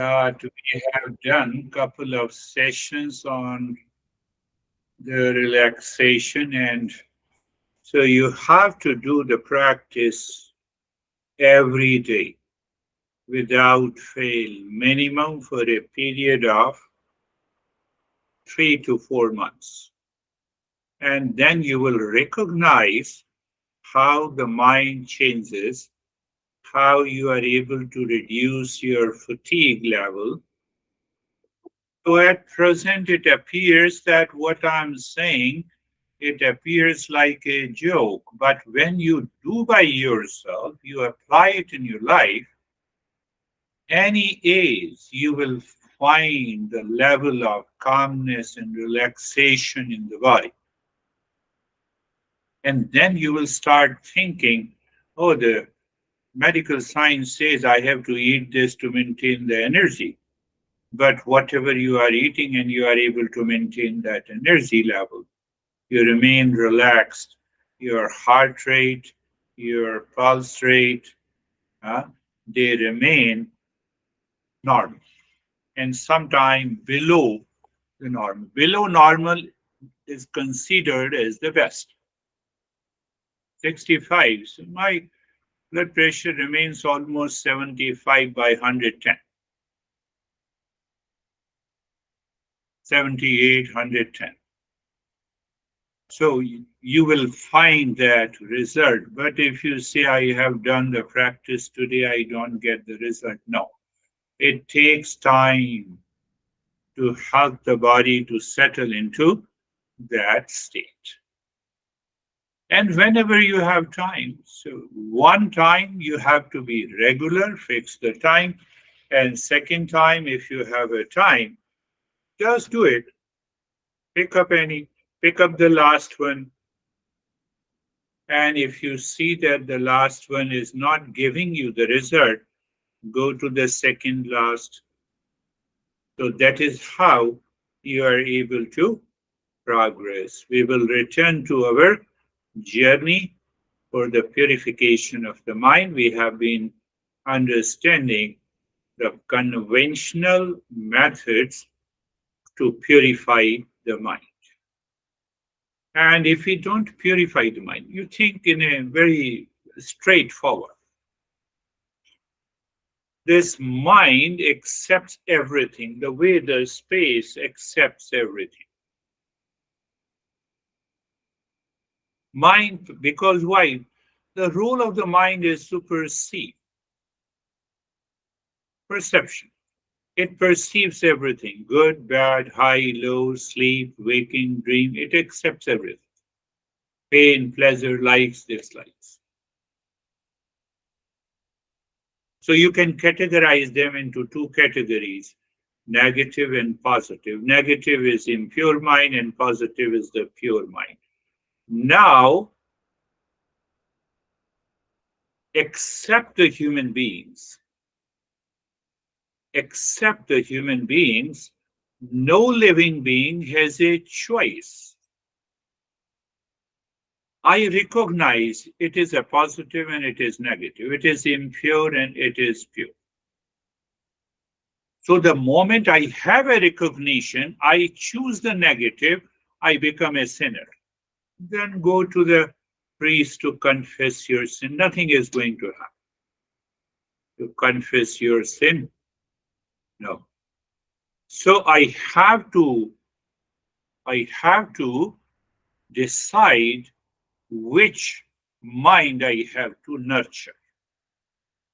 We have done a couple of sessions on the relaxation, and so you have to do the practice every day without fail, minimum for a period of 3 to 4 months. And then you will recognize how the mind changes, how you are able to reduce your fatigue level. So at present, it appears that what I'm saying, it appears like a joke, but when you do by yourself, you apply it in your life, any age, you will find the level of calmness and relaxation in the body. And then you will start thinking, oh, the medical science says I have to eat this to maintain the energy. But whatever you are eating and you are able to maintain that energy level, you remain relaxed, your heart rate, your pulse rate, uh, they remain normal and sometime below the normal. Below normal is considered as the best. 65. So my blood pressure remains almost 75 by 110. 78, 110. So you will find that result. But if you say, I have done the practice today, I don't get the result. No, it takes time to help the body to settle into that state. And whenever you have time, so one time you have to be regular, fix the time. And second time, if you have a time, just do it. Pick up any, pick up the last one. And if you see that the last one is not giving you the result, go to the second last. So that is how you are able to progress. We will return to our journey for the purification of the mind. We have been understanding the conventional methods to purify the mind. And if we don't purify the mind, you think in a very straightforward. This mind accepts everything, the way the space accepts everything. Mind, because why? The role of the mind is to perceive, perception. It perceives everything, good, bad, high, low, sleep, waking, dream. It accepts everything. Pain, pleasure, likes, dislikes. So you can categorize them into two categories, negative and positive. Negative is impure mind and positive is the pure mind. Now, except the human beings, except the human beings, no living being has a choice. I recognize it is a positive and it is negative. It is impure and it is pure. So the moment I have a recognition, I choose the negative, I become a sinner. Then go to the priest to confess your sin. Nothing is going to happen. To confess your sin? No. So I have to decide which mind I have to nurture.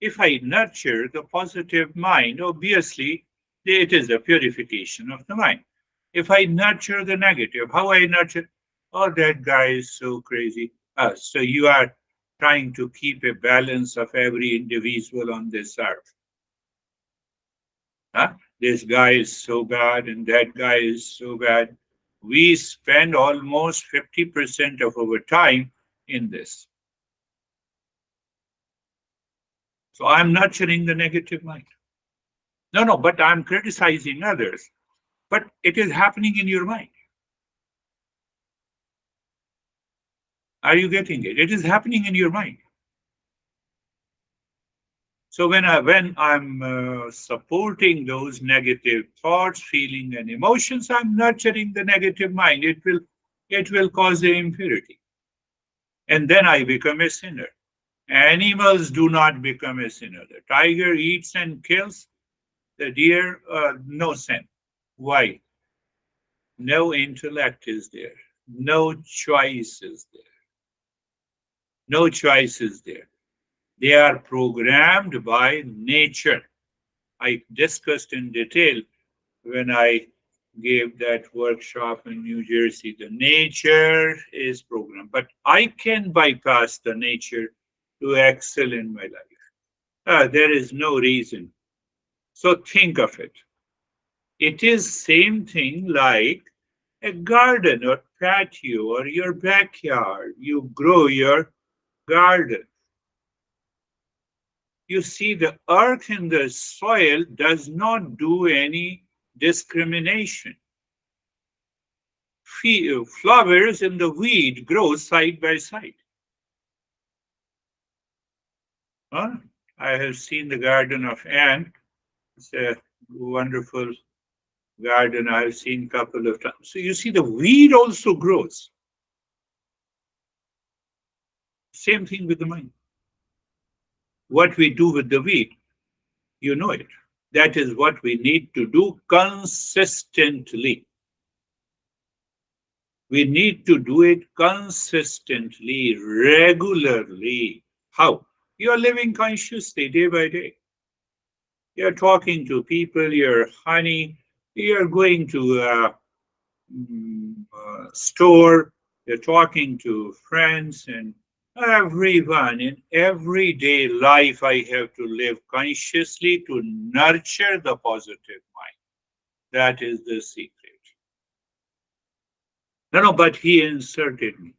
If I nurture the positive mind, obviously it is a purification of the mind. If I nurture the negative, how I nurture? Oh, that guy is so crazy. So you are trying to keep a balance of every individual on this earth. Huh? This guy is so bad and that guy is so bad. We spend almost 50% of our time in this. So I'm nurturing the negative mind. No, no, but I'm criticizing others. But it is happening in your mind. Are you getting it? It is happening in your mind. So when I'm supporting those negative thoughts, feeling, and emotions, I'm nurturing the negative mind. It will cause the impurity, and then I become a sinner. Animals do not become a sinner. The tiger eats and kills. The deer, no sin. Why? No intellect is there. No choice is there. No choice is there. They are programmed by nature. I discussed in detail when I gave that workshop in New Jersey. The nature is programmed, but I can bypass the nature to excel in my life. There is no reason. So think of it. It is same thing like a garden or patio or your backyard. You grow your garden. You see, the earth and the soil does not do any discrimination. Flowers and the weed grow side by side. Huh? I have seen the garden of Anne. It's a wonderful garden I've seen a couple of times. So you see, the weed also grows. Same thing with the mind. What we do with the weed, you know it. That is what we need to do consistently. We need to do it consistently, regularly. How? You're living consciously day by day. You're talking to people, you're honey, you're going to a store, you're talking to friends, and everyone in everyday life. I have to live consciously to nurture the positive mind. That is the secret. No, no, but he inserted me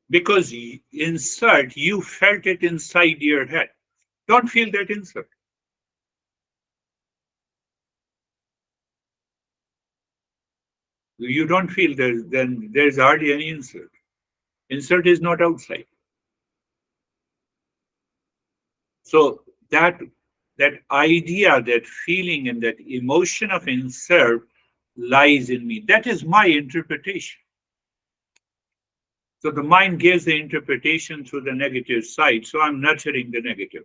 because insert, you felt it inside your head. Don't feel that insert. You don't feel then there's hardly any insert. Insert is not outside. So that idea, that feeling, and that emotion of insert lies in me. That is my interpretation. So the mind gives the interpretation through the negative side. So I'm nurturing the negative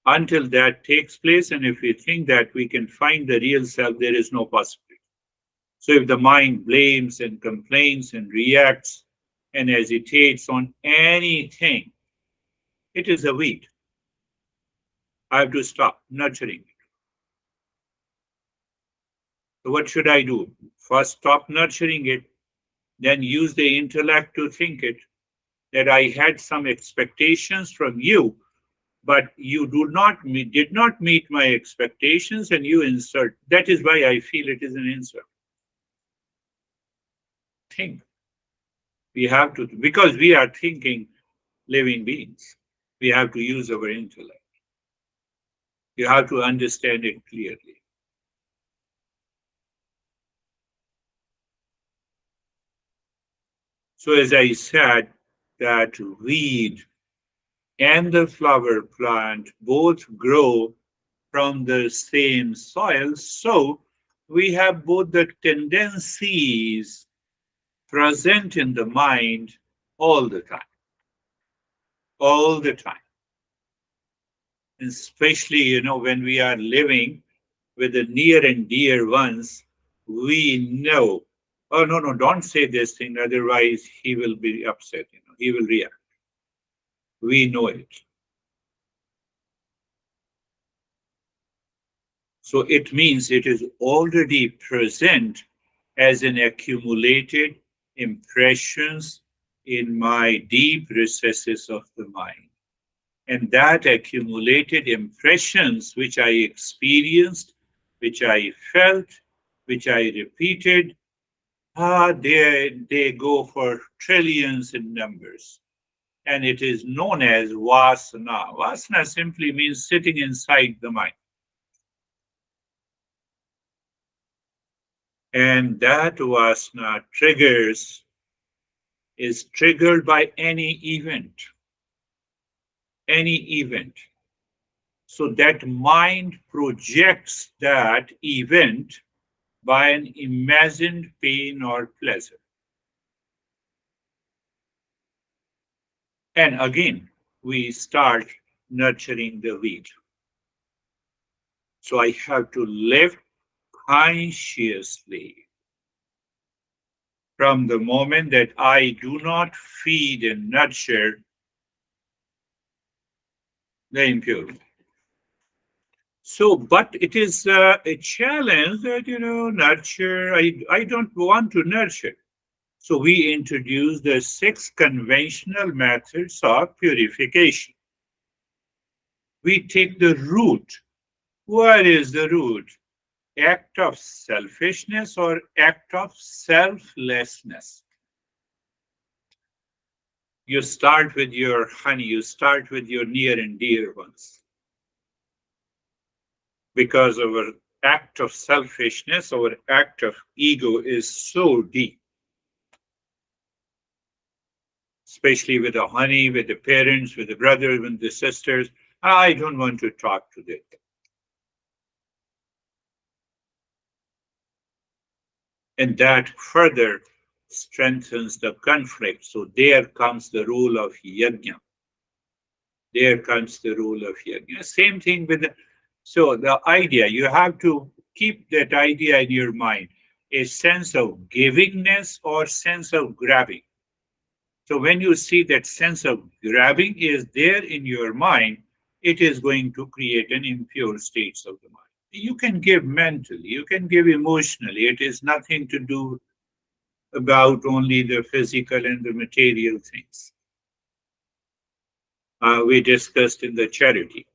until that takes place. And if we think that we can find the real self, there is no possibility. So if the mind blames and complains and reacts and hesitates on anything, it is a weed. I have to stop nurturing it. So what should I do? First, stop nurturing it, then use the intellect to think it, that I had some expectations from you, but you did not meet my expectations, and you insert. That is why I feel it is an insult. Think. We have to, because we are thinking living beings. We have to use our intellect. You have to understand it clearly. So as I said, that weed and the flower plant both grow from the same soil. So we have both the tendencies present in the mind all the time, all the time. Especially, when we are living with the near and dear ones, we know, oh, no, no, don't say this thing, otherwise he will be upset, he will react. We know it. So it means it is already present as an accumulated impressions in my deep recesses of the mind. And that accumulated impressions which I experienced, which I felt, which I repeated, they go for trillions in numbers. And it is known as vasana. Vasana simply means sitting inside the mind. And that vasana triggers is triggered by any event, any event. So that mind projects that event by an imagined pain or pleasure. And again, we start nurturing the weed. So I have to live consciously from the moment that I do not feed and nurture the impurity. So, but it is a challenge that, nurture, I don't want to nurture. So we introduce the 6 conventional methods of purification. We take the root. What is the root? Act of selfishness or act of selflessness. You start with your honey, you start with your near and dear ones. Because our act of selfishness, our act of ego is so deep, especially with the honey, with the parents, with the brothers, with the sisters. I don't want to talk to them. And that further strengthens the conflict. So there comes the role of yajna. There comes the role of yajna. Same thing with so the idea, you have to keep that idea in your mind, a sense of givingness or sense of grabbing. So when you see that sense of grabbing is there in your mind, it is going to create an impure states of the mind. You can give mentally, you can give emotionally. It is nothing to do about only the physical and the material things. We discussed in the charity.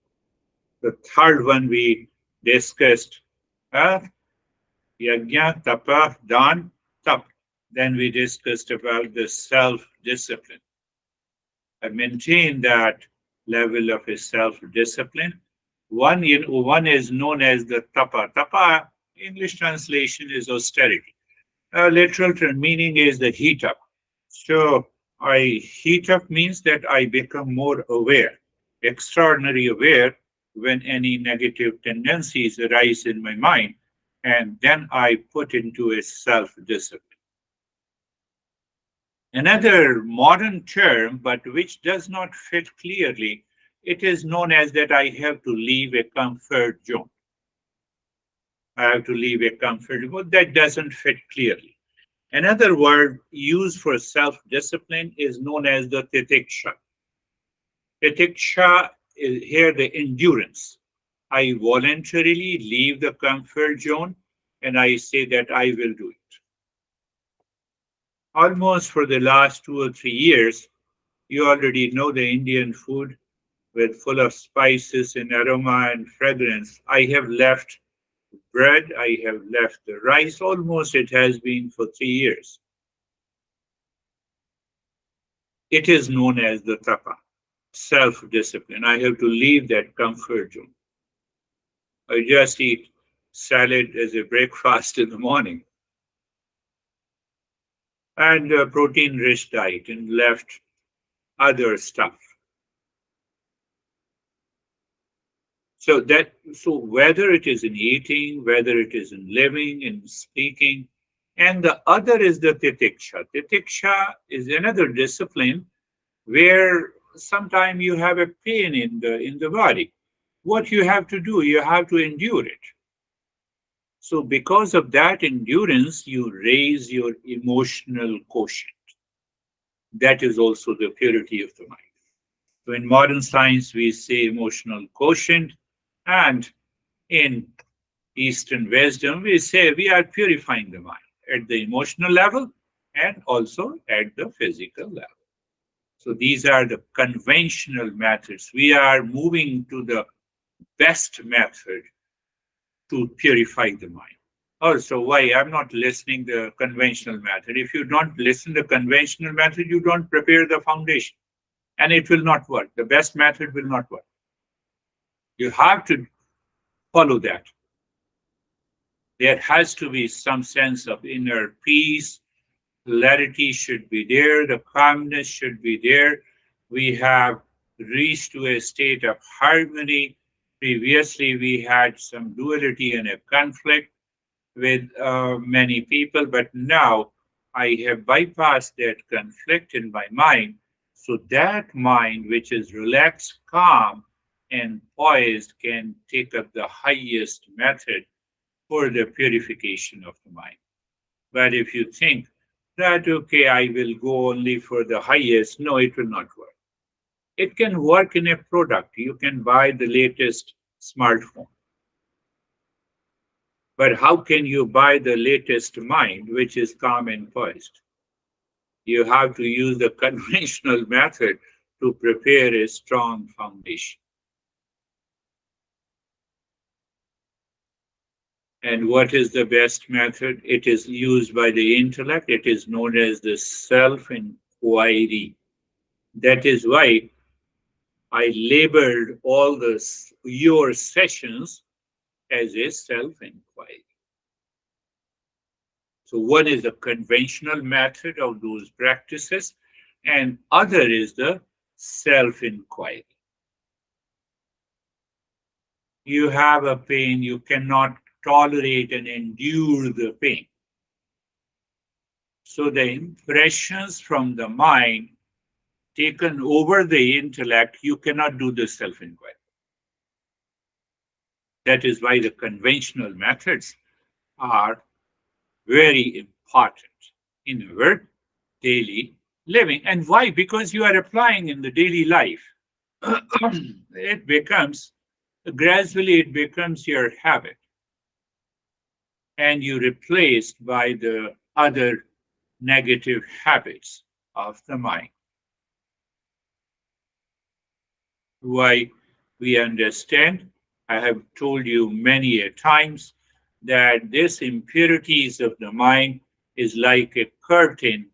The third one we discussed, uh, yajna, tapa, dan, tap. Then we discussed about the self-discipline. I maintain that level of a self-discipline. One is known as the tapa. Tapa, English translation is austerity. Literal meaning is the heat up. So I heat up means that I become more aware, extraordinarily aware when any negative tendencies arise in my mind, and then I put into a self-discipline. Another modern term, but which does not fit clearly, it is known as that I have to leave a comfort zone. I have to leave a comfort zone. That doesn't fit clearly. Another word used for self-discipline is known as the titiksha. Titiksha is here the endurance. I voluntarily leave the comfort zone and I say that I will do it. Almost for the last 2 or 3 years, you already know the Indian food with full of spices and aroma and fragrance. I have left bread, I have left the rice, almost it has been for 3 years. It is known as the tapa, self-discipline. I have to leave that comfort zone. I just eat salad as a breakfast in the morning and a protein-rich diet and left other stuff. So whether it is in eating, whether it is in living, in speaking, and the other is the titiksha. Titiksha is another discipline where sometimes you have a pain in the body. What you have to do, you have to endure it. So because of that endurance, you raise your emotional quotient. That is also the purity of the mind. So in modern science, we say emotional quotient, and in Eastern wisdom, we say we are purifying the mind at the emotional level and also at the physical level. So these are the conventional methods. We are moving to the best method to purify the mind. Also, why I'm not listening the conventional method. If you don't listen the conventional method, you don't prepare the foundation, and it will not work. The best method will not work. You have to follow that. There has to be some sense of inner peace, clarity should be there, the calmness should be there. We have reached to a state of harmony. Previously, we had some duality and a conflict with many people, but now I have bypassed that conflict in my mind. So that mind, which is relaxed, calm, and poised, can take up the highest method for the purification of the mind. But if you think that, okay, I will go only for the highest, no, it will not work. It can work in a product. You can buy the latest smartphone. But how can you buy the latest mind, which is calm and poised? You have to use the conventional method to prepare a strong foundation. And what is the best method? It is used by the intellect. It is known as the self inquiry. That is why I labeled all your sessions as a self inquiry. So, one is the conventional method of those practices, and other is the self inquiry. You have a pain, you cannot tolerate and endure the pain. So, the impressions from the mind taken over the intellect, you cannot do the self inquiry. That is why the conventional methods are very important in our daily living. And why? Because you are applying in the daily life. It becomes, gradually, it becomes your habit. And you replaced by the other negative habits of the mind. Why we understand, I have told you many a times that this impurities of the mind is like a curtain.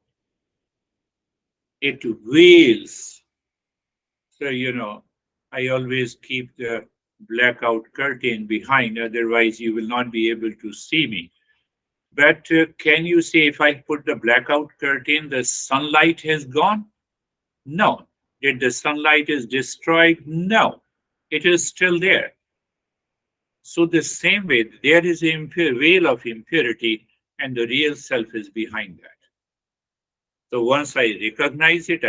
It veils. So, I always keep the blackout curtain behind, otherwise, you will not be able to see me. But can you say if I put the blackout curtain, the sunlight has gone? No. Did the sunlight is destroyed? No. It is still there. So the same way, there is a veil of impurity, and the real self is behind that. So once I recognize it,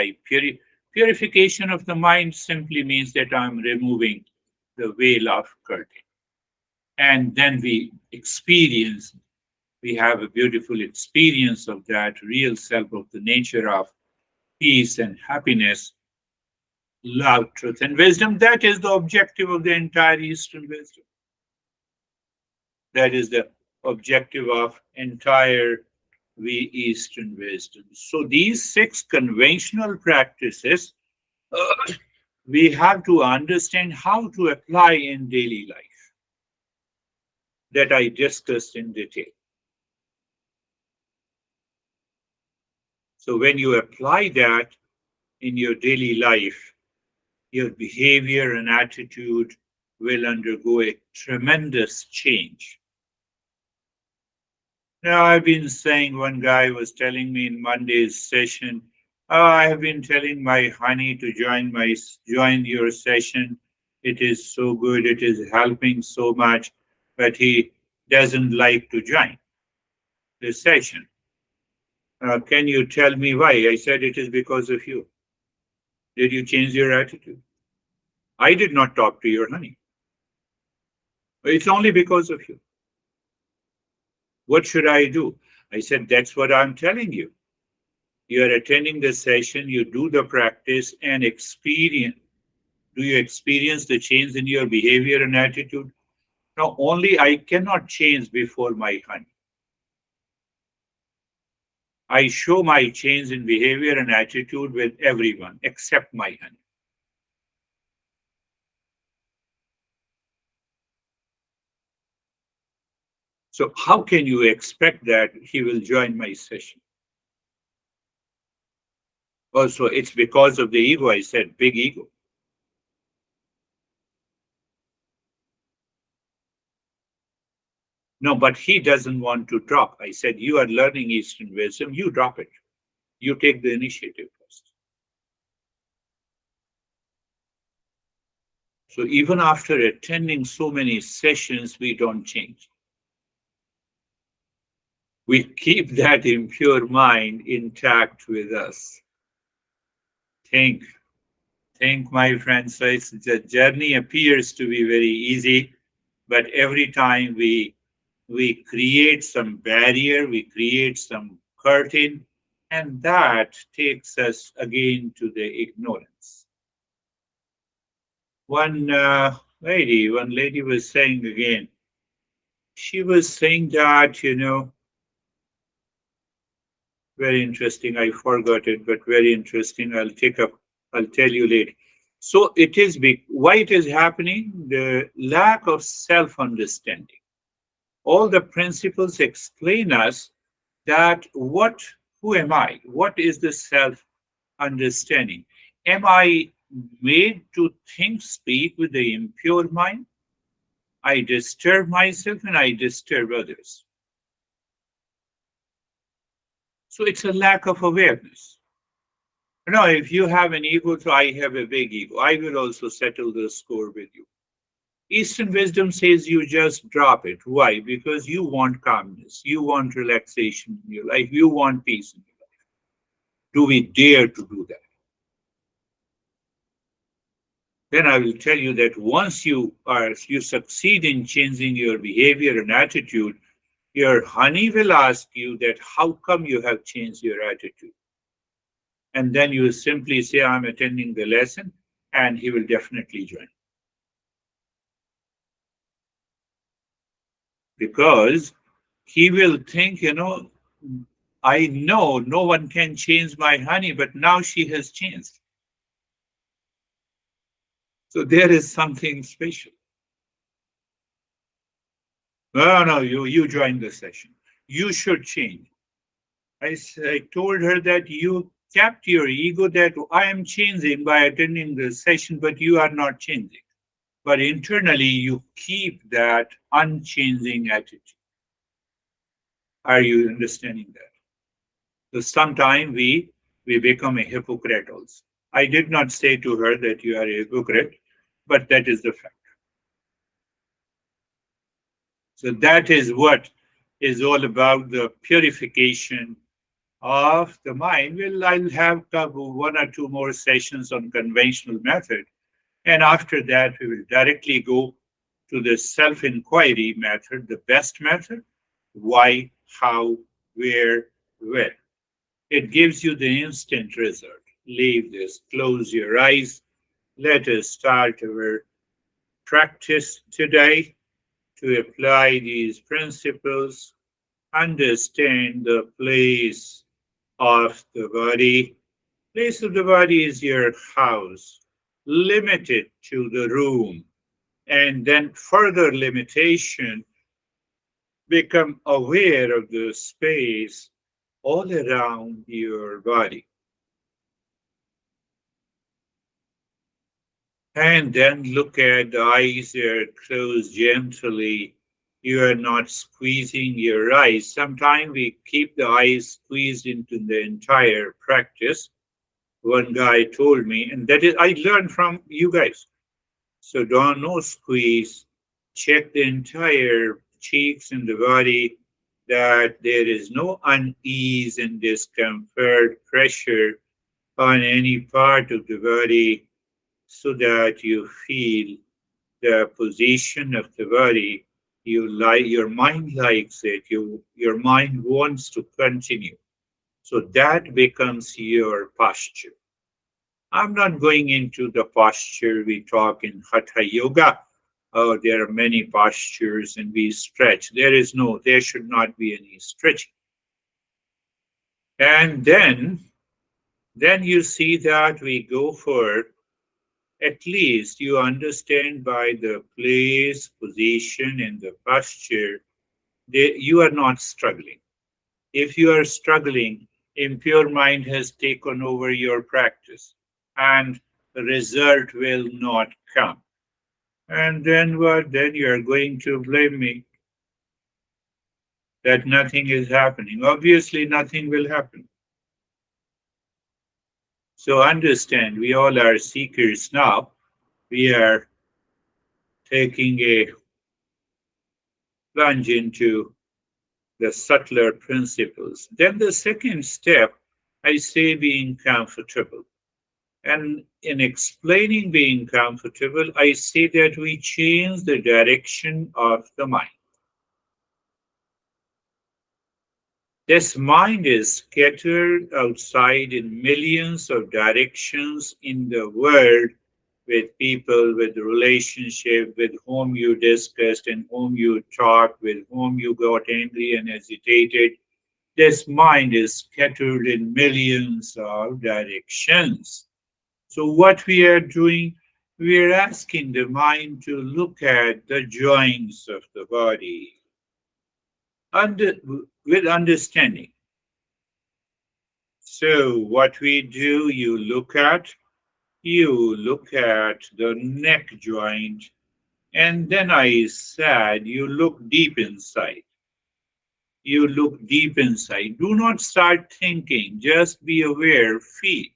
purification of the mind simply means that I'm removing the veil of curtain. And then we have a beautiful experience of that real self, of the nature of peace and happiness, love, truth, and wisdom. That is the objective of the entire Eastern wisdom. That is the objective of entire Eastern wisdom. So these six conventional practices, we have to understand how to apply in daily life, that I discussed in detail. So when you apply that in your daily life, your behavior and attitude will undergo a tremendous change. Now, I've been saying, one guy was telling me in Monday's session, "Oh, I have been telling my honey to join your session. It is so good, it is helping so much, but he doesn't like to join the session. Can you tell me why?" I said, "It is because of you. Did you change your attitude? I did not talk to your honey. It's only because of you. What should I do?" I said, "That's what I'm telling you. You are attending the session, you do the practice and experience. Do you experience the change in your behavior and attitude? No, only I cannot change before my honey. I show my change in behavior and attitude with everyone except my honey." So how can you expect that he will join my session? Also, it's because of the ego. I said, big ego. No, but he doesn't want to drop. I said, you are learning Eastern wisdom, you drop it. You take the initiative first. So even after attending so many sessions, we don't change. We keep that impure mind intact with us. Think, think, my friends. So the journey appears to be very easy, but every time we create some barrier, we create some curtain, and that takes us again to the ignorance. One lady was saying again, she was saying that, very interesting. I forgot it, but very interesting. I'll tell you later. So it is big. Why it is happening? The lack of self-understanding. All the principles explain us that who am I? What is the self-understanding? Am I made to think, speak with the impure mind? I disturb myself and I disturb others. So it's a lack of awareness. No, if you have an ego, so I have a big ego. I will also settle the score with you. Eastern wisdom says you just drop it. Why? Because you want calmness, you want relaxation in your life, you want peace in your life. Do we dare to do that? Then I will tell you that once you succeed in changing your behavior and attitude, your honey will ask you that how come you have changed your attitude? And then you simply say, I'm attending the lesson, and he will definitely join. Because he will think, I know no one can change my honey, but now she has changed. So there is something special. No, no, you join the session. You should change. I told her that you kept your ego that I am changing by attending the session, but you are not changing. But internally, you keep that unchanging attitude. Are you understanding that? So sometimes we become a hypocrite also. I did not say to her that you are a hypocrite, but that is the fact. So that is what is all about the purification of the mind. Well, I'll have one or two more sessions on conventional method. And after that, we will directly go to the self inquiry method, the best method. Why, how, where, when. It gives you the instant result. Leave this, close your eyes. Let us start our practice today to apply these principles. Understand the place of the body. Place of the body is your house, limited to the room. And then further limitation, become aware of the space all around your body. And then look at the eyes, they're closed gently. You are not squeezing your eyes. Sometimes we keep the eyes squeezed into the entire practice. One guy told me, and that is, I learned from you guys. So don't no squeeze. Check the entire cheeks and the body that there is no unease and discomfort, pressure on any part of the body so that you feel the position of the body. Your mind likes it, your mind wants to continue. So that becomes your posture. I'm not going into the posture we talk in Hatha Yoga. Oh, there are many postures and we stretch. There should not be any stretching. And then you see that we go for at least you understand by the place, position, and the posture that you are not struggling. If you are struggling, impure mind has taken over your practice and the result will not come. And then what? Then you are going to blame me. that nothing is happening. Obviously, nothing will happen. So understand, we all are seekers now. We are taking a plunge into the subtler principles. Then the second step, I say being comfortable. And in explaining being comfortable, I say that we change the direction of the mind. This mind is scattered outside in millions of directions in the world with people, with relationship, with whom you discussed and whom you talked, with whom you got angry and agitated. This mind is scattered in millions of directions. So, what we are doing, we are asking the mind to look at the joints of the body under, with understanding. So, what we do, you look at the neck joint, and then I said, you look deep inside. You look deep inside. Do not start thinking, just be aware, feel.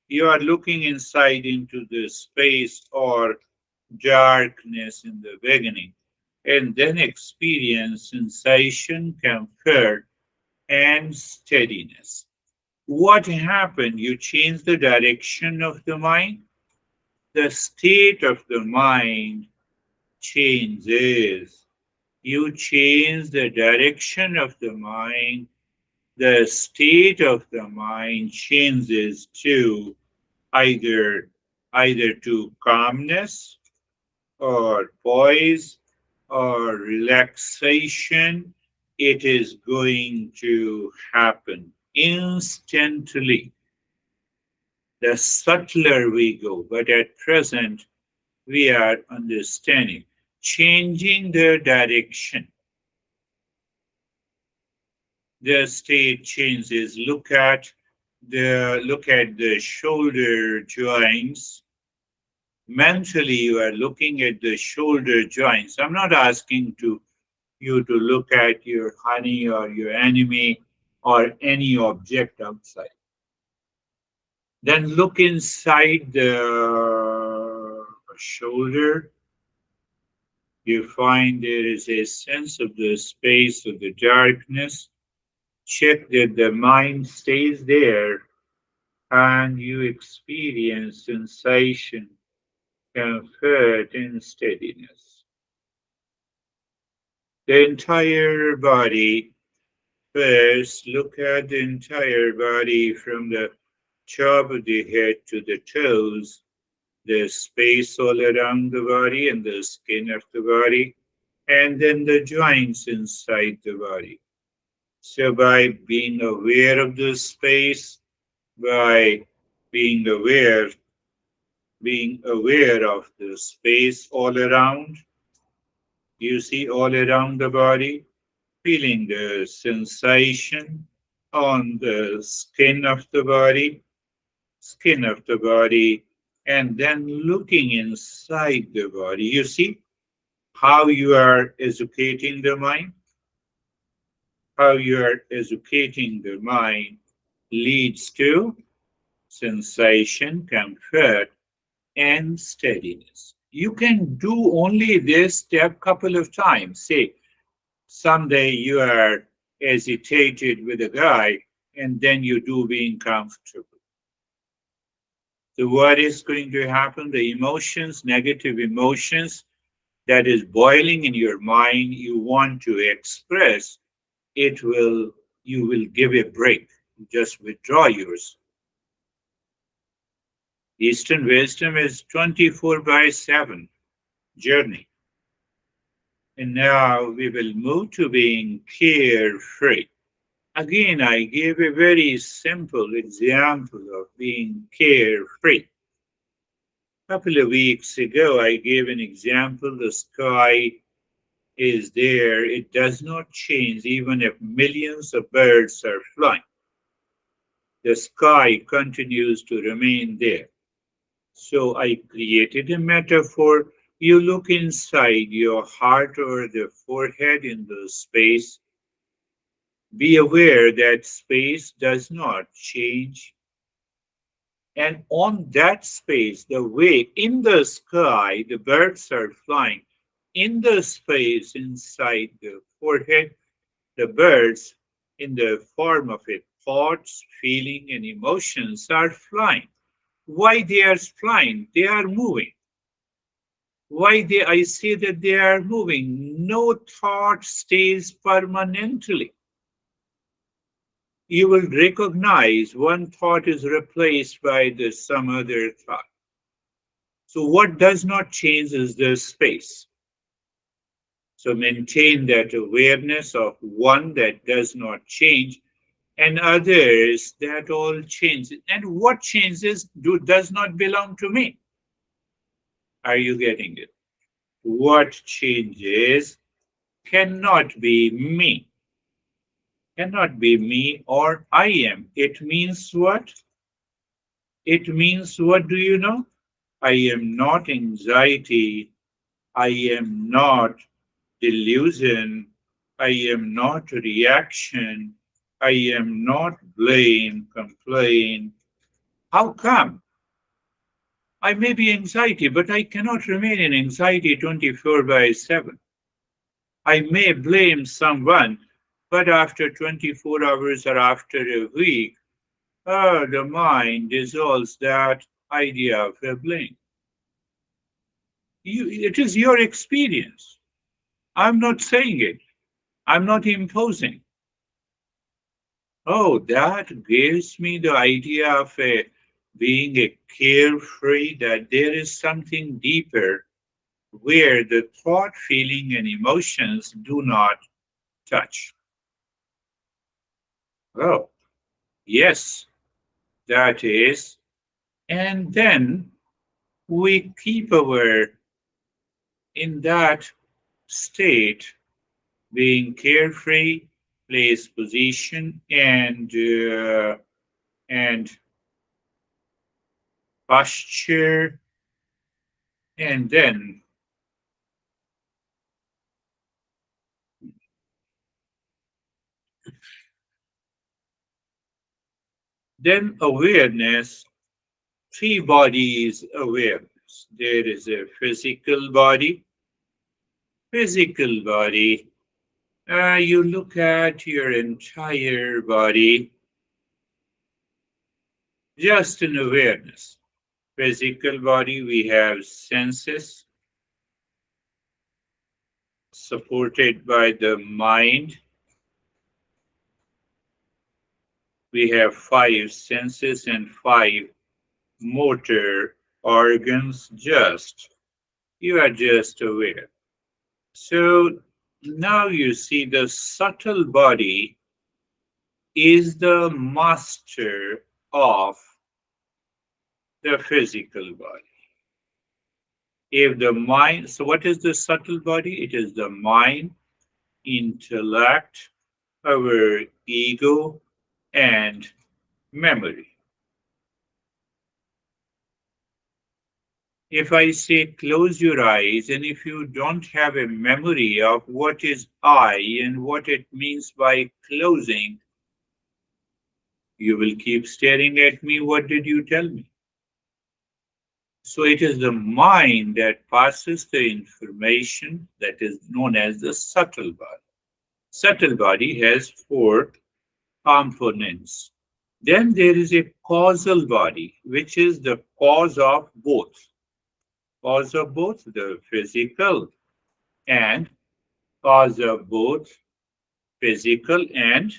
You are looking inside into the space or darkness in the beginning, and then experience sensation, comfort, and steadiness. What happened? You change the direction of the mind. The state of the mind changes. You change the direction of the mind. The state of the mind changes to either to calmness or poise or relaxation. It is going to happen instantly. The subtler we go, but at present we are understanding, changing the direction. The state changes. Look at the shoulder joints. Mentally, you are looking at the shoulder joints. I'm not asking you to look at your honey or your enemy or any object outside. Then look inside the shoulder. You find there is a sense of the space of the darkness. Check that the mind stays there and you experience sensation, comfort, and steadiness. The entire body, first look at the entire body from the top of the head to the toes, the space all around the body and the skin of the body, and then the joints inside the body. So, by being aware of the space, by being aware of the space all around, you see all around the body, feeling the sensation on the skin of the body, and then looking inside the body. You see how you are educating the mind, how you are educating the mind leads to sensation, comfort, and steadiness. You can do only this step couple of times. Say, someday you are agitated with a guy, and then you do being comfortable. So what is going to happen? The emotions, negative emotions that is boiling in your mind, you want to express, you will give a break. Just withdraw yours. Eastern wisdom is 24 by 7 journey. And now we will move to being carefree. Again, I gave a very simple example of being carefree. A couple of weeks ago, I gave an example. The sky is there. It does not change even if millions of birds are flying. The sky continues to remain there. So I created a metaphor. You look inside your heart or the forehead in the space Be aware that space does not change. And on that space, the way in the sky the birds are flying, in the space inside the forehead, the birds, in the form of it, thoughts, feeling, and emotions are flying. Why they are flying? They are moving. Why they? I say that they are moving. No thought stays permanently. You will recognize one thought is replaced by some other thought. So what does not change is the space. So maintain that awareness of one that does not change and others that all change. And what changes does not belong to me. Are you getting it? What changes cannot be me. Cannot be me or I am. It means what? It means what do you know? I am not anxiety. I am not delusion. I am not reaction. I am not blame, complain. How come? I may be anxiety, but I cannot remain in anxiety 24 by 7. I may blame someone, but after 24 hours or after a week, the mind dissolves that idea of a blame. It is your experience. I'm not saying it. I'm not imposing. Oh, that gives me the idea of being a carefree, that there is something deeper where the thought, feeling, and emotions do not touch. Oh, yes, that is. And then we keep our in that state, being carefree, place position, and posture, and then awareness. Three bodies awareness. There is a physical body. You look at your entire body just in awareness. Physical body, we have senses supported by the mind. We have five senses and five motor organs. Just you are just aware. So now you see the subtle body is the master of the physical body. If the mind, so what is the subtle body? It is the mind, intellect, our ego, and memory. If I say close your eyes, and if you don't have a memory of what is I and what it means by closing, you will keep staring at me. What did you tell me? So it is the mind that passes the information that is known as the subtle body. Subtle body has four components. Then there is a causal body, which is the cause of both. Cause of both the physical and cause of both physical and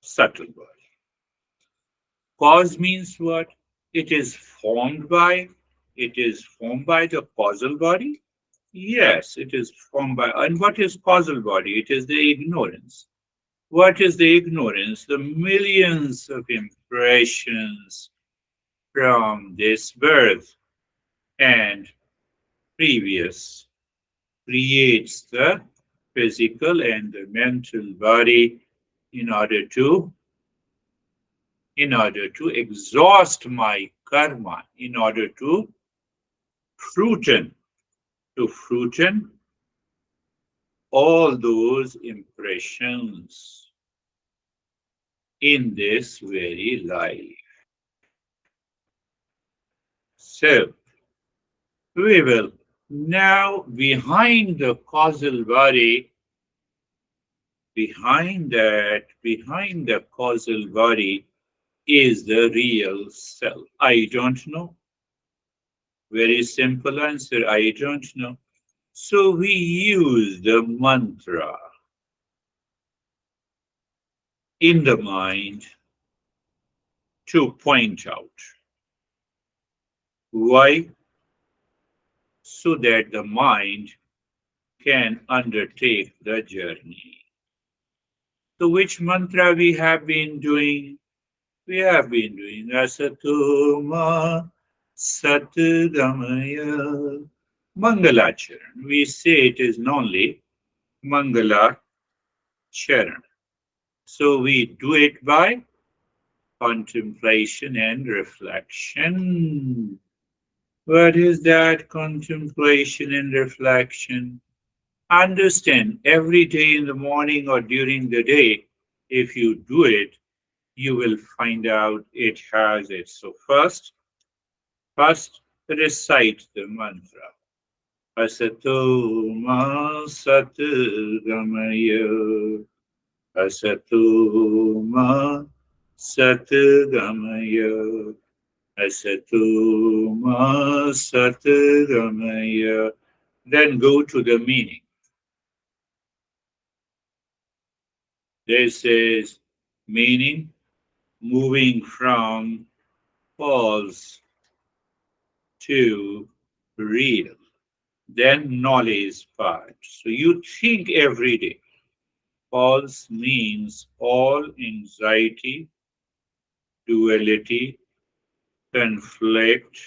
subtle body. Cause means what? It is formed by, it is formed by the causal body. Yes, it is formed by, and what is causal body? It is the ignorance. What is the ignorance? The millions of impressions from this birth and previous creates the physical and the mental body in order to exhaust my karma, in order to fruiten, to fruiten all those impressions in this very life. So, we will now behind the causal body, behind the causal body is the real self. I don't know. Very simple answer. I don't know. So we use the mantra in the mind to point out why, so that the mind can undertake the journey. So which mantra we have been doing? We have been doing Asatoma Satgamaya Mangalacharan. We say it is only Mangala Charan. So we do it by contemplation and reflection. What is that contemplation and reflection? Understand every day in the morning or during the day, if you do it, you will find out it has it. So first recite the mantra. Asato ma sat gamaya. Asato ma sat gamaya. Asato ma sat gamaya. Then go to the meaning. This is meaning moving from false to real. Then knowledge part. So you think every day. False means all anxiety, duality, conflict,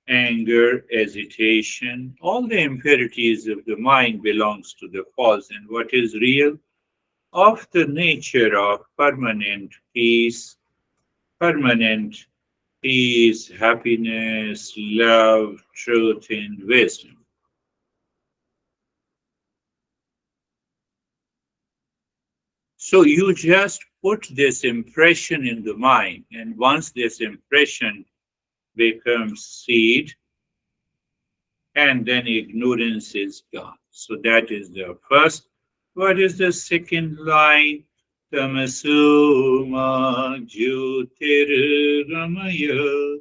anger, agitation, all the impurities of the mind belongs to the false. And what is real? Of the nature of permanent peace, happiness, love, truth, and wisdom. So you just put this impression in the mind, and once this impression becomes seed, and then ignorance is gone. So that is the first. What is the second line? Tamasoma Jyotirgamaya.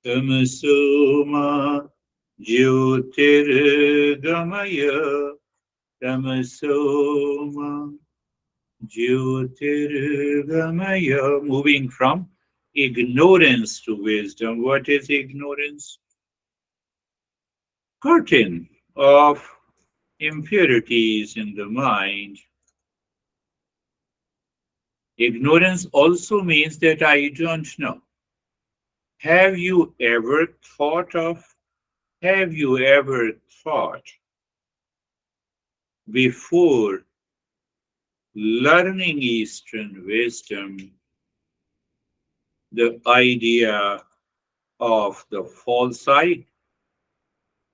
Tamasoma Jyotirgamaya. Tamasoma Jyotirgamaya. Moving from ignorance to wisdom. What is ignorance? Curtain of impurities in the mind. Ignorance also means that I don't know. Have you ever thought of, have you ever thought before learning Eastern wisdom the idea of the false I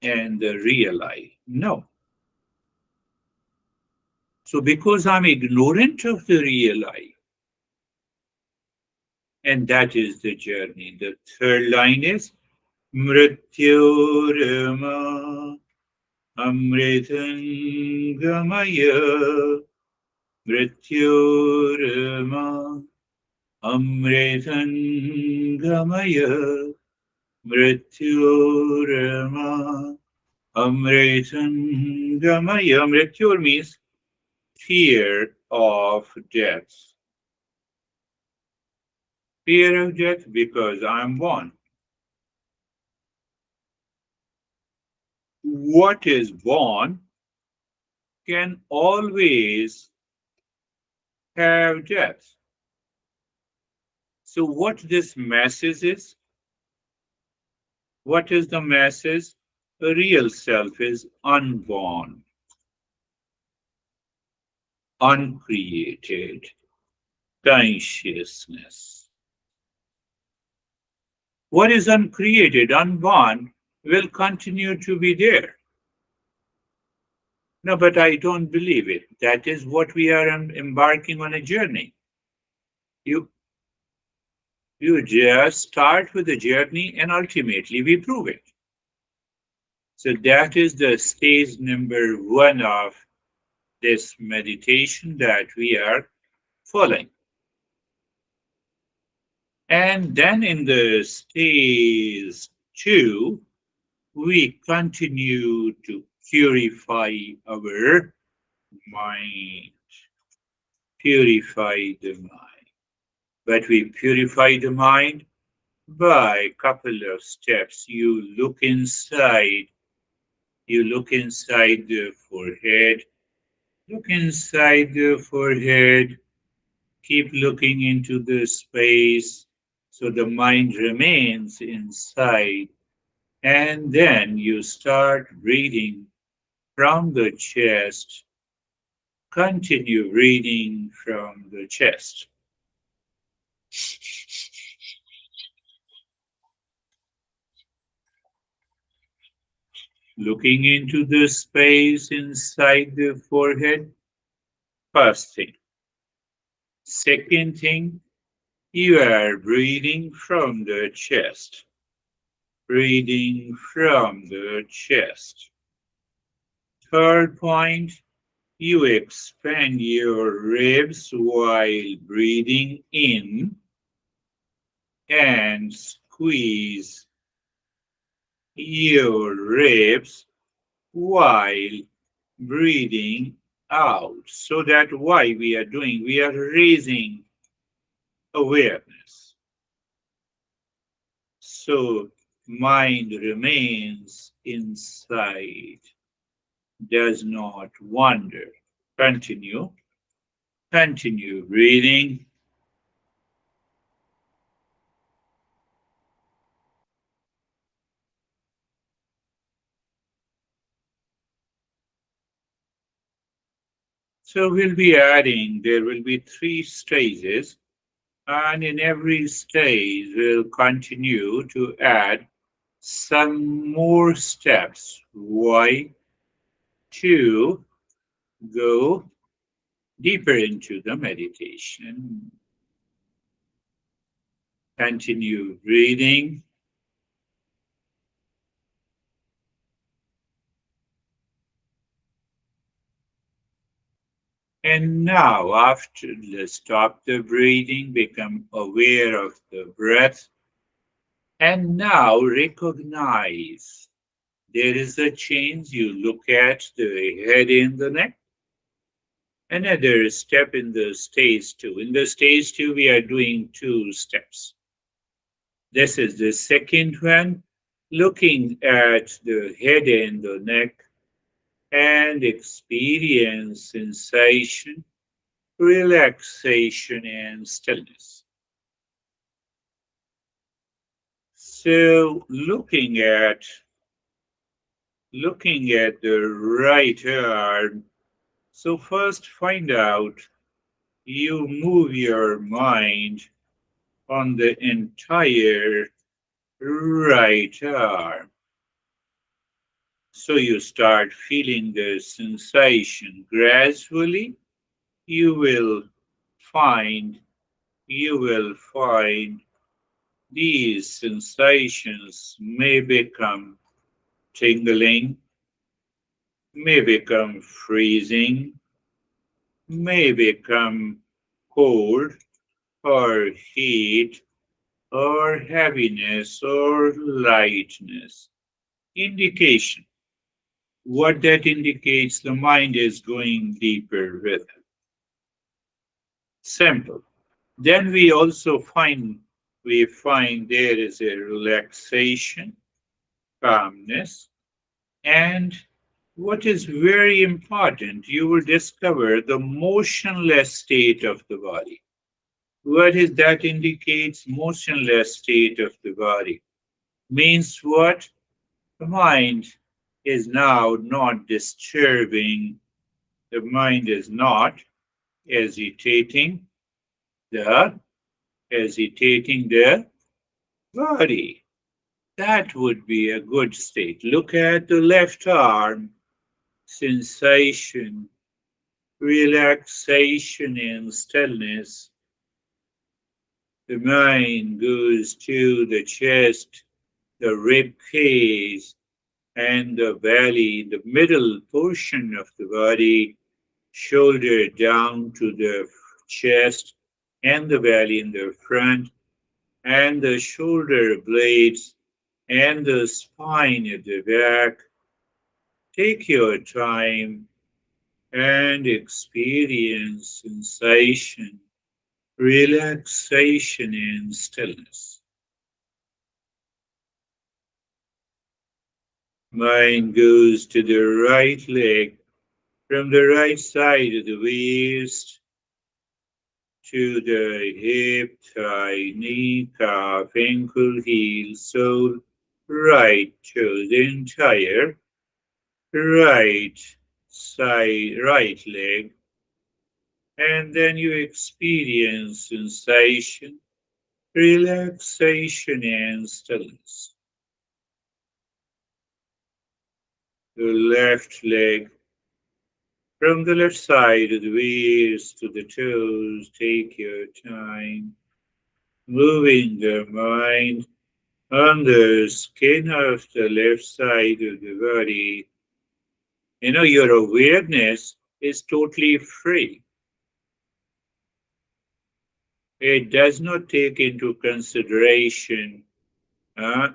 and the real I? No. So because I'm ignorant of the real I, and that is the journey. The third line is Mrityorma Amritangamaya. Mrityorma Amritangamaya. Mrityorma Amritangamaya. Mrityur means fear of death. Fear of death because I'm born. What is born can always have death. So what this message is? What is the message? The real self is unborn, uncreated consciousness. What is uncreated, unborn, will continue to be there. No, but I don't believe it. That is what we are embarking on a journey. You you just start with the journey and ultimately we prove it. So that is the stage number one of this meditation that we are following. And then in the stage two, we continue to purify our mind, purify the mind. But we purify the mind by a couple of steps. You look inside the forehead, look inside the forehead, keep looking into the space so the mind remains inside. And then you start breathing from the chest. Continue breathing from the chest. Looking into the space inside the forehead. First thing. Second thing, you are breathing from the chest. Breathing from the chest. Third point, you expand your ribs while breathing in and squeeze your ribs while breathing out. So that why we are doing, we are raising awareness. So mind remains inside, does not wander. Continue, continue breathing. So we'll be adding, there will be three stages, and in every stage we'll continue to add some more steps. Why? To go deeper into the meditation. Continue breathing. And now, after stop the breathing, become aware of the breath. And now recognize there is a change. You look at the head and the neck. Another step in the stage two. In the stage two, we are doing two steps. This is the second one, looking at the head and the neck and experience sensation, relaxation, and stillness. So looking at the right arm. So first find out you move your mind on the entire right arm. So you start feeling the sensation gradually. You will find you will find these sensations may become tingling, may become freezing, may become cold or heat or heaviness or lightness. Indication. What that indicates, the mind is going deeper with it. Simple. Then we find there is a relaxation, calmness, and what is very important, you will discover the motionless state of the body. What is that indicates? Motionless state of the body. Means what? The mind is now not disturbing, the mind is not agitating the agitating the body. That would be a good state. Look at the left arm. sensation, relaxation, and stillness. The mind goes to the chest, the rib cage, and the belly, the middle portion of the body, shoulder down to the chest and the belly in the front, and the shoulder blades and the spine at the back. Take your time and experience sensation, relaxation, and stillness. Mind goes to the right leg from the right side of the waist to the hip, thigh, knee, calf, ankle, heel, sole, right toe, the entire right side, right leg, and then you experience sensation, relaxation, and stillness. The left leg, from the left side of the waist to the toes, take your time, moving the mind on the skin of the left side of the body. Your awareness is totally free. It does not take into consideration uh,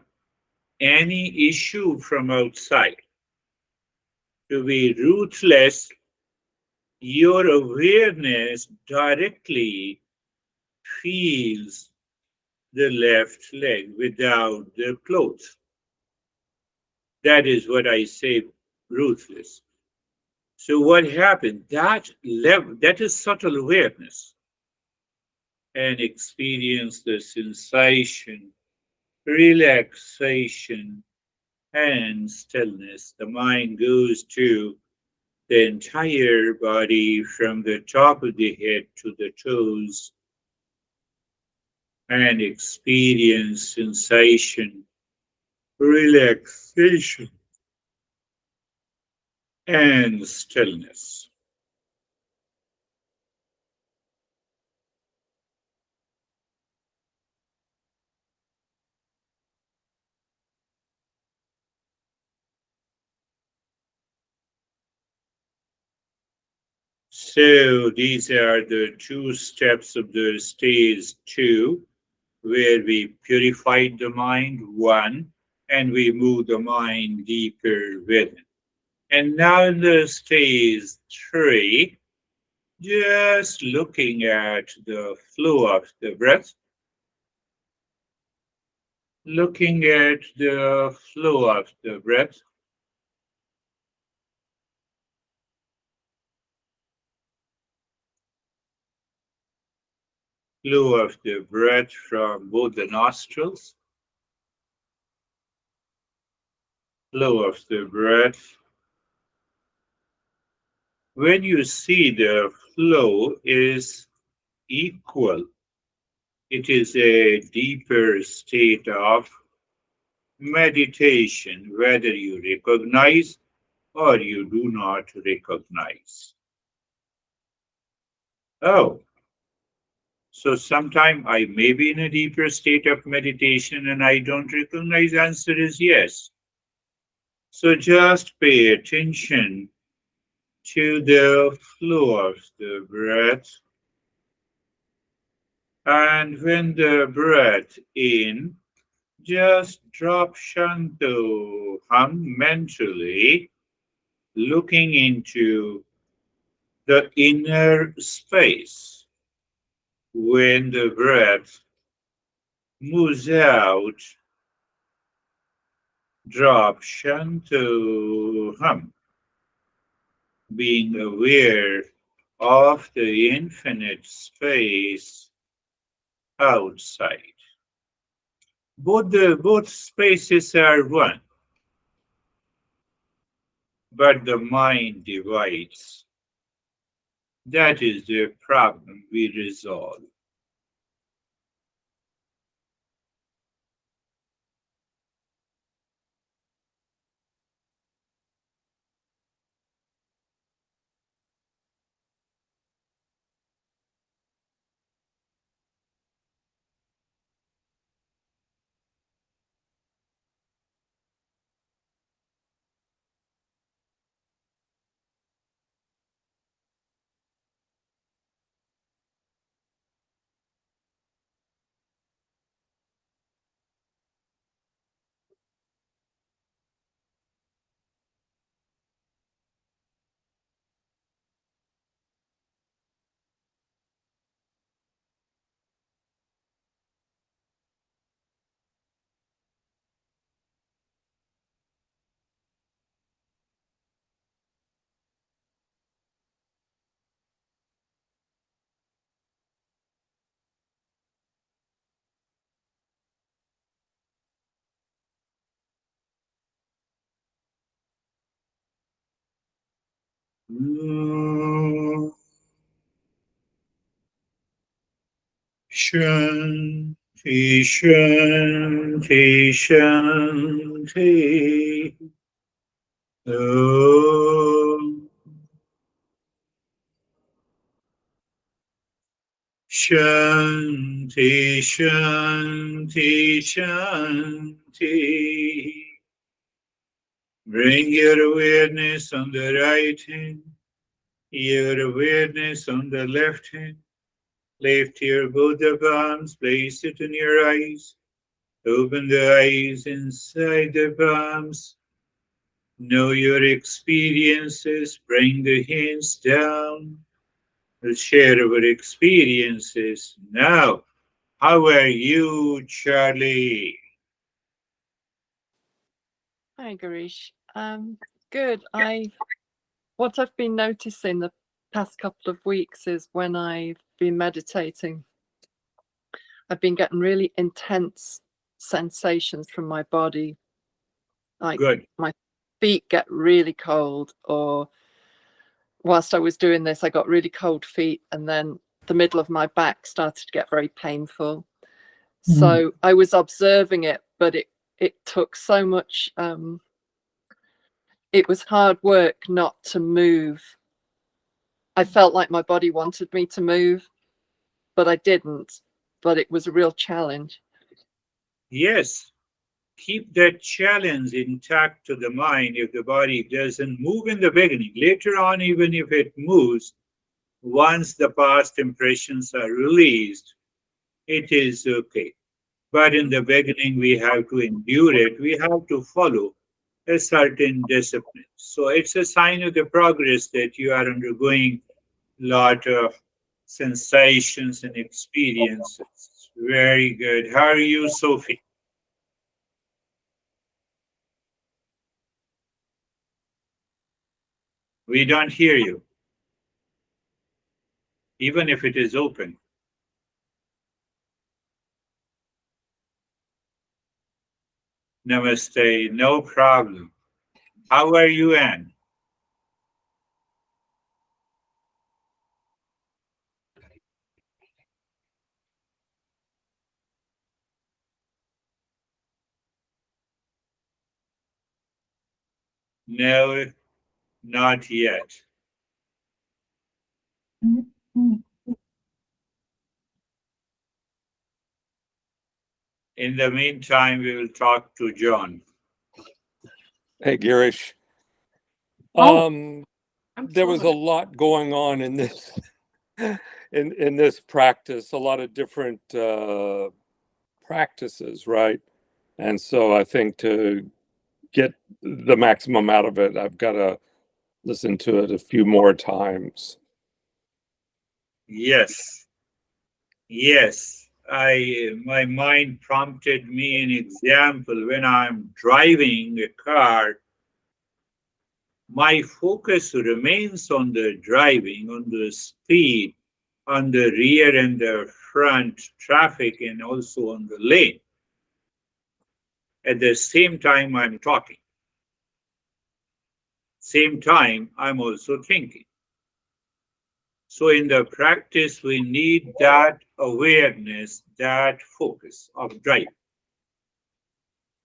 any issue from outside. To be ruthless, your awareness directly feels the left leg without the clothes. That is what I say, ruthless. So what happened? That level, that is subtle awareness, and experience the sensation, relaxation, and stillness. The mind goes to the entire body from the top of the head to the toes and experience sensation, relaxation, and stillness. So these are the two steps of the stage two, where we purified the mind, one, and we move the mind deeper within. And now in the stage three, just looking at the flow of the breath, looking at the flow of the breath, flow of the breath from both the nostrils, flow of the breath. When you see the flow is equal, it is a deeper state of meditation, whether you recognize or you do not recognize. Oh, so sometime I may be in a deeper state of meditation and I don't recognize. Answer is yes. So just pay attention to the flow of the breath. And when the breath in, just drop Shanto hum mentally, looking into the inner space. When the breath moves out, drop Shanto hum, being aware of the infinite space outside. Both spaces are one, but the mind divides. That is the problem we resolve. Shanti, Shanti, Shanti. Om. Shanti, Shanti, Shanti. Bring your awareness on the right hand, your awareness on the left hand. Lift your both of arms, place it in your eyes. Open the eyes inside the palms. Know your experiences. Bring the hands down. We'll share our experiences. Now, how are you, Charlie? Hi, Girish. Good. What I've been noticing the past couple of weeks is when I've been meditating, I've been getting really intense sensations from my body. Like Good. my feet get really cold, or whilst I was doing this, I got really cold feet, and then the middle of my back started to get very painful. So I was observing it, but it took so much. It was hard work not to move. I felt like my body wanted me to move, but I didn't. But it was a real challenge. Yes. Keep that challenge intact to the mind if the body doesn't move in the beginning. Later on, even if it moves, once the past impressions are released, it is okay. But in the beginning, we have to endure it. We have to follow a certain discipline. So it's a sign of the progress that you are undergoing a lot of sensations and experiences. Very good. How are you, Sophie? We don't hear you, even if it is open. Namaste, no problem. How are you, Anne? No, not yet. In the meantime, we will talk to John. Hey, Girish. There was a lot going on in this in this practice, a lot of different practices, right? And so I think to get the maximum out of it, I've got to listen to it a few more times. Yes, yes. My mind prompted me an example when I'm driving a car. My focus remains on the driving, on the speed, on the rear and the front traffic, and also on the lane. At the same time, I'm talking. Same time, I'm also thinking. So in the practice, we need that awareness, that focus of drive.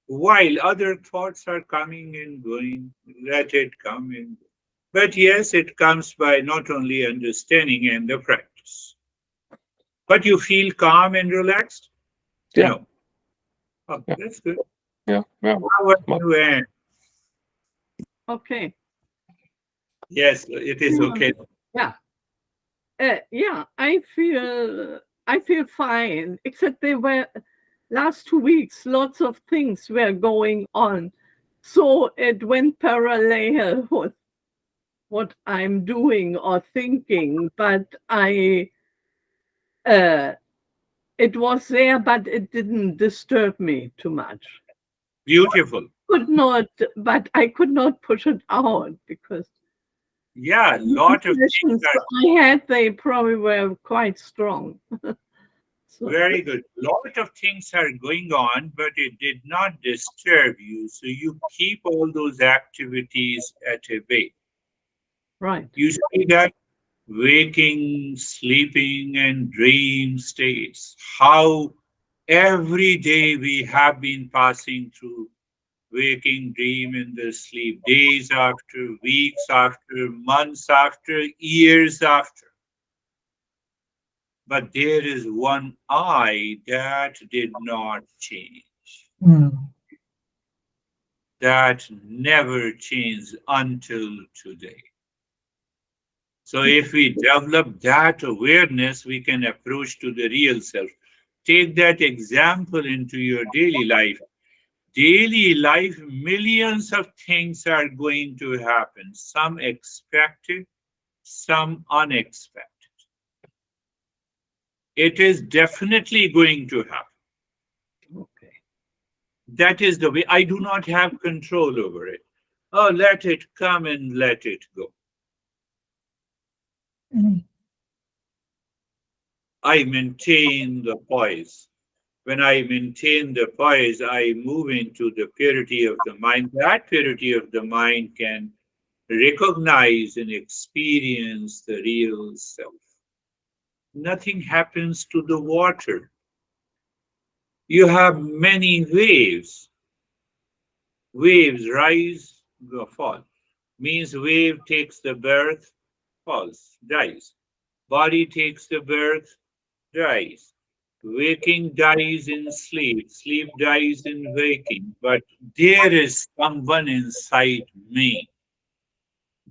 While other thoughts are coming and going, let it come in. But yes, it comes by not only understanding and the practice. But you feel calm and relaxed? Yeah. No. Oh, Yeah. That's good. Yeah. How about you, Anne? Okay. Yes, it is okay. Yeah. Yeah, I feel fine, except there were last 2 weeks, lots of things were going on. So it went parallel with what I'm doing or thinking, but it was there, but it didn't disturb me too much. Beautiful. But I could not push it out because Yeah, a the lot of things impressions are I had, they probably were quite strong. So, very good. A lot of things are going on, but it did not disturb you. So you keep all those activities at a bay. Right. You see that waking, sleeping, and dream states, how every day we have been passing through waking, dream, and the sleep, days after, weeks after, months after, years after. But there is one I that did not change, that never changed until today. So if we develop that awareness, we can approach to the real self. Take that example into your daily life. Daily life, millions of things are going to happen, some expected, some unexpected. It is definitely going to happen. Okay. That is the way. I do not have control over it. Oh, let it come and let it go. I maintain the poise. When I maintain the poise, I move into the purity of the mind. That purity of the mind can recognize and experience the real self. Nothing happens to the water. You have many waves. Waves rise, go fall. Means wave takes the birth, falls, dies. Body takes the birth, dies. Waking dies in sleep, sleep dies in waking. But there is someone inside me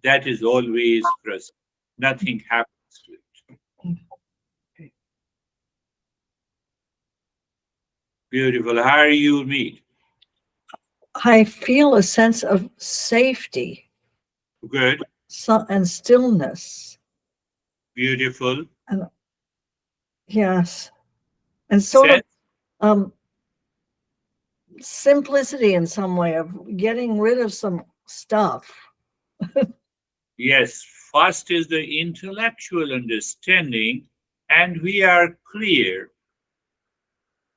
that is always present. Nothing happens to it. Beautiful. How are you, Meet? I feel a sense of safety Good. and stillness. Beautiful. And yes. And sort Sense? of simplicity in some way of getting rid of some stuff. Yes. First is the intellectual understanding, and we are clear.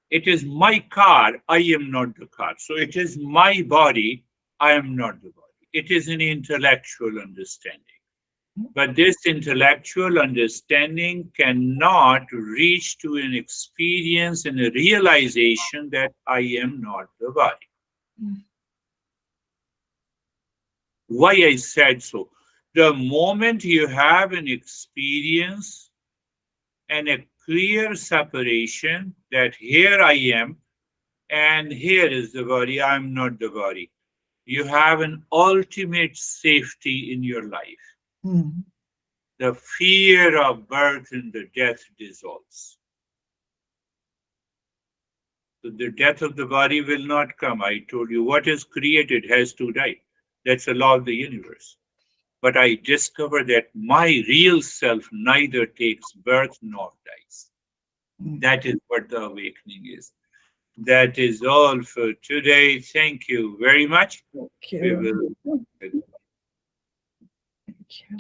It is my car, I am not the car. So it is my body, I am not the body. It is an intellectual understanding. But this intellectual understanding cannot reach to an experience and a realization that I am not the body. Why I said so? The moment you have an experience and a clear separation that here I am and here is the body, I'm not the body, you have an ultimate safety in your life. The fear of birth and the death dissolves. So the death of the body will not come. I told you what is created has to die. That's the law of the universe. But I discover that my real self neither takes birth nor dies. That is what the awakening is. That is all for today. Thank you very much. Thank We you. will. Thank you.